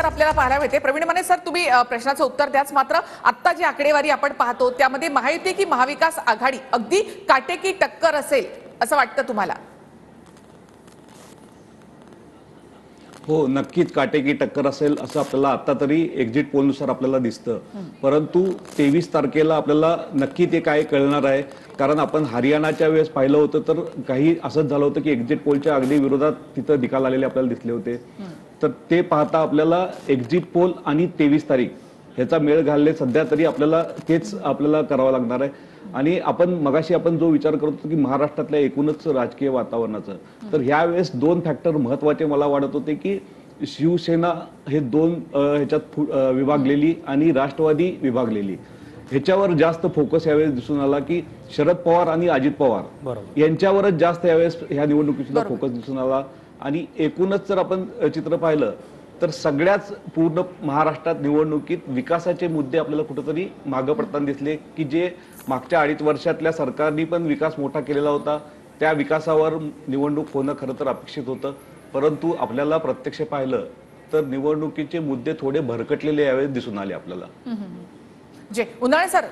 आपल्याला पाहायला मिळते. प्रवीण माने सर, तुम्ही प्रश्नाचं उत्तर द्याच. मात्र आता जी आकडेवारी आपण पाहतो त्यामध्ये महायुती की महाविकास आघाडी अगदी काटेकी टक्कर असेल असं वाटतं तुम्हाला? हो, नक्कीच काटेकी टक्कर असेल असं आपल्याला आता तरी एक्झिट पोलनुसार आपल्याला दिसतं. परंतु 23 तारखेला आपल्याला नक्की ते काय कळणार आहे. कारण आपण हरियाणाच्या वेळेस पाहिलं होतं तर काही असंच झालं होतं की एक्झिट पोलच्या अगदी विरोधात तिथं निकाल आलेले आपल्याला दिसले होते. तर ते पाहता आपल्याला एक्झिट पोल आणि 23 तारीख ह्याचा मेळ घालले सध्या तरी आपल्याला तेच आपल्याला करावं लागणार आहे. आणि आपण मगाशी आपण जो विचार करत होतो की महाराष्ट्रातल्या एकूणच राजकीय वातावरणाचं, तर ह्या वेळेस दोन फॅक्टर महत्वाचे मला वाटत होते की शिवसेना हे दोन ह्याच्यात विभागलेली आणि राष्ट्रवादी विभागलेली, ह्याच्यावर जास्त फोकस यावेळेस दिसून आला की शरद पवार आणि अजित पवार यांच्यावरच जास्त यावेळेस ह्या निवडणुकीचा फोकस दिसून आला. आणि एकूणच जर आपण चित्र पाहिलं तर सगळ्याच पूर्ण महाराष्ट्रात निवडणुकीत विकासाचे मुद्दे आपल्याला कुठेतरी मागे पडताना दिसले की जे मागच्या 2.5 वर्षातल्या सरकारने पण विकास मोठा केलेला होता, त्या विकासावर निवडणूक होणं खरं तर अपेक्षित होतं. परंतु आपल्याला प्रत्यक्ष पाहिलं तर निवडणुकीचे मुद्दे थोडे भरकटलेले यावेळेस दिसून आले आपल्याला. जे उन्हाळे सर,